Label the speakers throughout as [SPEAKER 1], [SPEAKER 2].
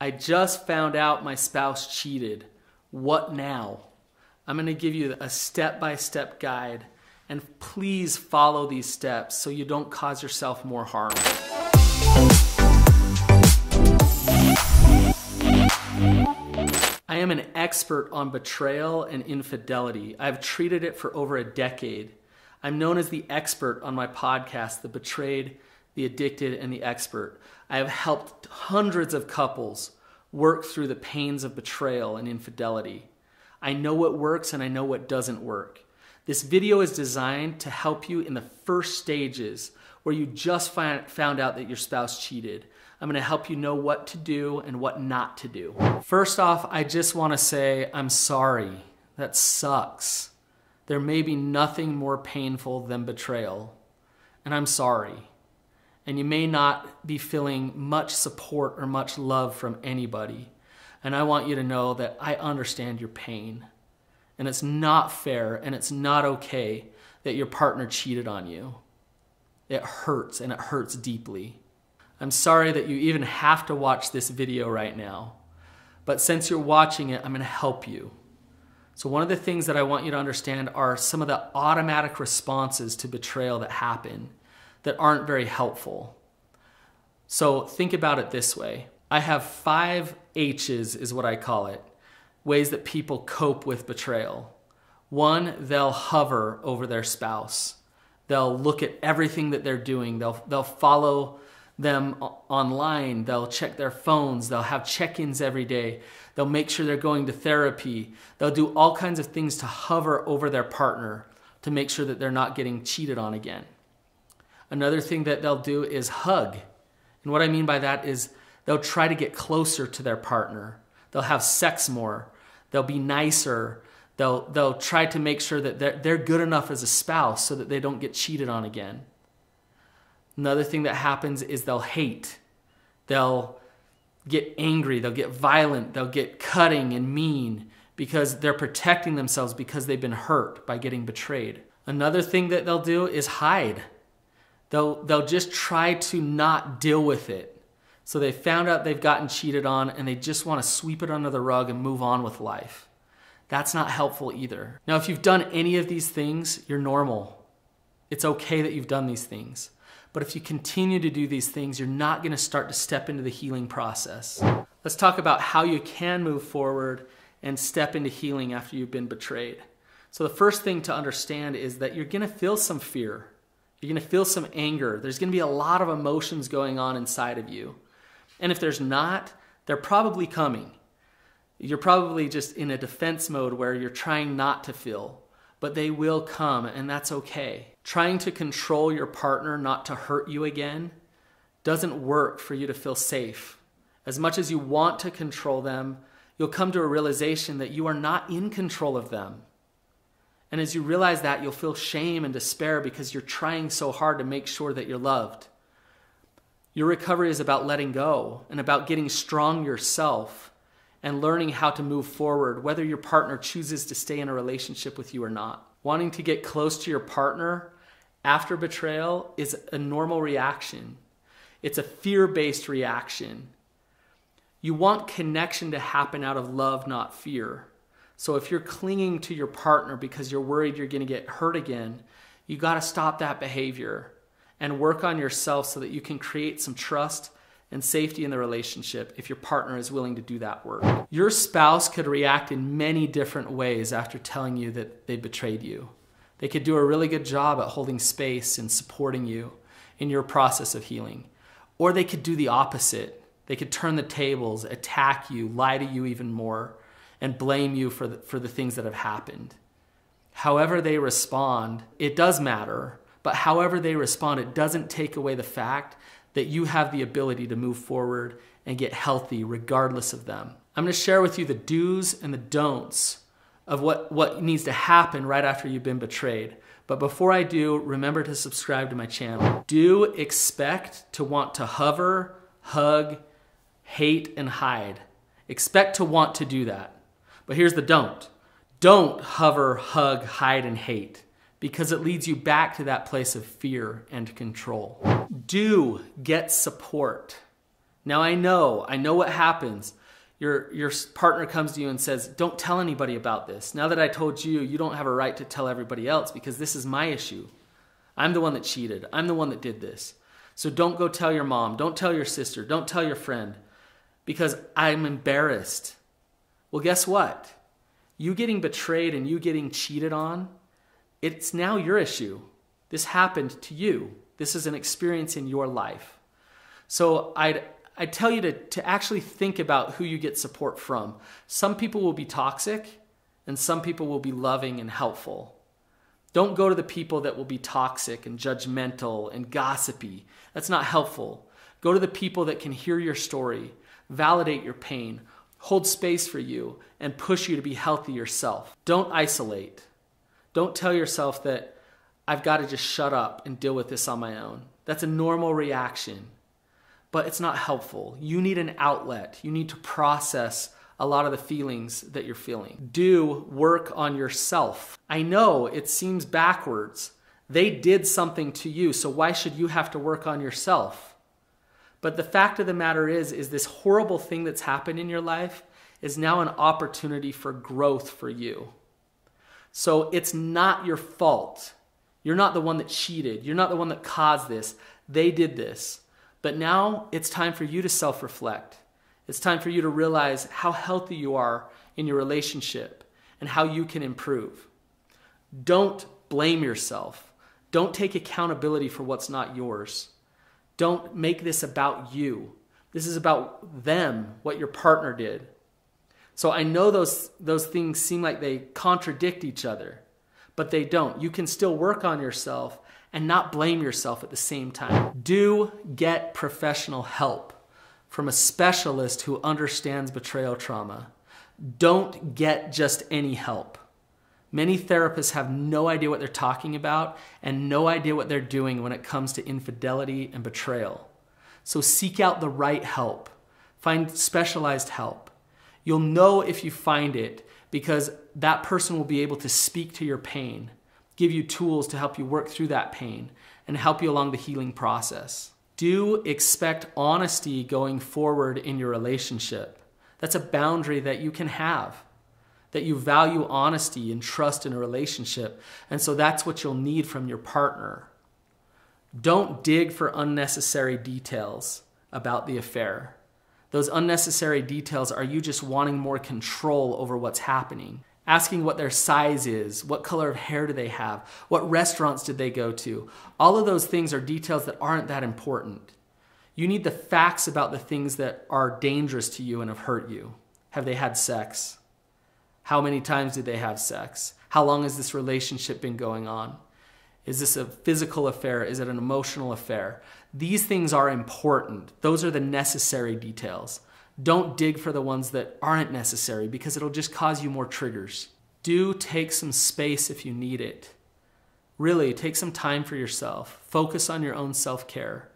[SPEAKER 1] I just found out my spouse cheated. What now? I'm going to give you a step-by-step guide, and please follow these steps so you don't cause yourself more harm. I am an expert on betrayal and infidelity. I've treated it for over a decade. I'm known as the expert on my podcast, The Betrayed, The Addicted, and The Expert. I have helped hundreds of couples work through the pains of betrayal and infidelity. I know what works and I know what doesn't work. This video is designed to help you in the first stages where you just found out that your spouse cheated. I'm going to help you know what to do and what not to do. First off, I just want to say I'm sorry. That sucks. There may be nothing more painful than betrayal, and I'm sorry. And you may not be feeling much support or much love from anybody. And I want you to know that I understand your pain. And it's not fair and it's not okay that your partner cheated on you. It hurts, and it hurts deeply. I'm sorry that you even have to watch this video right now. But since you're watching it, I'm going to help you. So one of the things that I want you to understand are some of the automatic responses to betrayal that happen that aren't very helpful. So think about it this way. I have 5 H's is what I call it, ways that people cope with betrayal. 1, they'll hover over their spouse. They'll look at everything that they're doing. They'll follow them online. They'll check their phones. They'll have check-ins every day. They'll make sure they're going to therapy. They'll do all kinds of things to hover over their partner to make sure that they're not getting cheated on again. Another thing that they'll do is hug. And what I mean by that is they'll try to get closer to their partner. They'll have sex more. They'll be nicer. They'll try to make sure that they're good enough as a spouse so that they don't get cheated on again. Another thing that happens is they'll hate. They'll get angry. They'll get violent. They'll get cutting and mean because they're protecting themselves because they've been hurt by getting betrayed. Another thing that they'll do is hide. They'll just try to not deal with it. So they found out they've gotten cheated on and they just want to sweep it under the rug and move on with life. That's not helpful either. Now, if you've done any of these things, you're normal. It's okay that you've done these things. But if you continue to do these things, you're not going to start to step into the healing process. Let's talk about how you can move forward and step into healing after you've been betrayed. So the first thing to understand is that you're going to feel some fear. You're going to feel some anger. There's going to be a lot of emotions going on inside of you. And if there's not, they're probably coming. You're probably just in a defense mode where you're trying not to feel, but they will come, and that's okay. Trying to control your partner not to hurt you again doesn't work for you to feel safe. As much as you want to control them, you'll come to a realization that you are not in control of them. And as you realize that, you'll feel shame and despair because you're trying so hard to make sure that you're loved. Your recovery is about letting go and about getting strong yourself and learning how to move forward, whether your partner chooses to stay in a relationship with you or not. Wanting to get close to your partner after betrayal is a normal reaction. It's a fear-based reaction. You want connection to happen out of love, not fear. So if you're clinging to your partner because you're worried you're going to get hurt again, you got to stop that behavior and work on yourself so that you can create some trust and safety in the relationship if your partner is willing to do that work. Your spouse could react in many different ways after telling you that they betrayed you. They could do a really good job at holding space and supporting you in your process of healing. Or they could do the opposite. They could turn the tables, attack you, lie to you even more, and blame you for the things that have happened. However they respond, it does matter, but however they respond, it doesn't take away the fact that you have the ability to move forward and get healthy regardless of them. I'm going to share with you the do's and the don'ts of what needs to happen right after you've been betrayed. But before I do, remember to subscribe to my channel. Do expect to want to hover, hug, hate, and hide. Expect to want to do that. But here's the don't. Don't hover, hug, hide, and hate, because it leads you back to that place of fear and control. Do get support. Now I know what happens. Your partner comes to you and says, don't tell anybody about this. Now that I told you, you don't have a right to tell everybody else because this is my issue. I'm the one that cheated. I'm the one that did this. So don't go tell your mom. Don't tell your sister. Don't tell your friend because I'm embarrassed. Well, guess what? You getting betrayed and you getting cheated on, it's now your issue. This happened to you. This is an experience in your life. So I tell you to actually think about who you get support from. Some people will be toxic and some people will be loving and helpful. Don't go to the people that will be toxic and judgmental and gossipy. That's not helpful. Go to the people that can hear your story, validate your pain, hold space for you, and push you to be healthy yourself. Don't isolate. Don't tell yourself that I've got to just shut up and deal with this on my own. That's a normal reaction, but it's not helpful. You need an outlet. You need to process a lot of the feelings that you're feeling. Do work on yourself. I know it seems backwards. They did something to you, so why should you have to work on yourself? But the fact of the matter is this horrible thing that's happened in your life is now an opportunity for growth for you. So it's not your fault. You're not the one that cheated. You're not the one that caused this. They did this. But now it's time for you to self-reflect. It's time for you to realize how healthy you are in your relationship and how you can improve. Don't blame yourself. Don't take accountability for what's not yours. Don't make this about you. This is about them, what your partner did. So I know those things seem like they contradict each other, but they don't. You can still work on yourself and not blame yourself at the same time. Do get professional help from a specialist who understands betrayal trauma. Don't get just any help. Many therapists have no idea what they're talking about and no idea what they're doing when it comes to infidelity and betrayal. So seek out the right help. Find specialized help. You'll know if you find it because that person will be able to speak to your pain, give you tools to help you work through that pain, and help you along the healing process. Do expect honesty going forward in your relationship. That's a boundary that you can have, that you value honesty and trust in a relationship. And so that's what you'll need from your partner. Don't dig for unnecessary details about the affair. Those unnecessary details are you just wanting more control over what's happening. Asking what their size is, what color of hair do they have, what restaurants did they go to. All of those things are details that aren't that important. You need the facts about the things that are dangerous to you and have hurt you. Have they had sex? How many times did they have sex? How long has this relationship been going on? Is this a physical affair? Is it an emotional affair? These things are important. Those are the necessary details. Don't dig for the ones that aren't necessary because it'll just cause you more triggers. Do take some space if you need it. Really, take some time for yourself. Focus on your own self-care.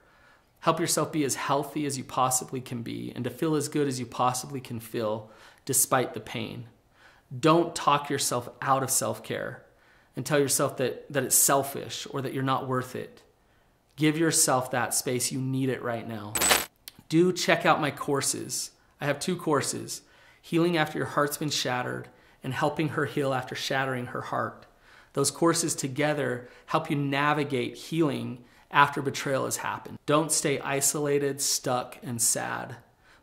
[SPEAKER 1] Help yourself be as healthy as you possibly can be and to feel as good as you possibly can feel despite the pain. Don't talk yourself out of self-care and tell yourself that it's selfish or that you're not worth it. Give yourself that space. You need it right now. Do check out my courses. I have 2 courses, Healing After Your Heart's Been Shattered and Helping Her Heal After Shattering Her Heart. Those courses together help you navigate healing after betrayal has happened. Don't stay isolated, stuck, and sad,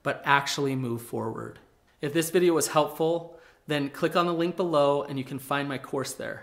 [SPEAKER 1] but actually move forward. If this video was helpful, then click on the link below and you can find my course there.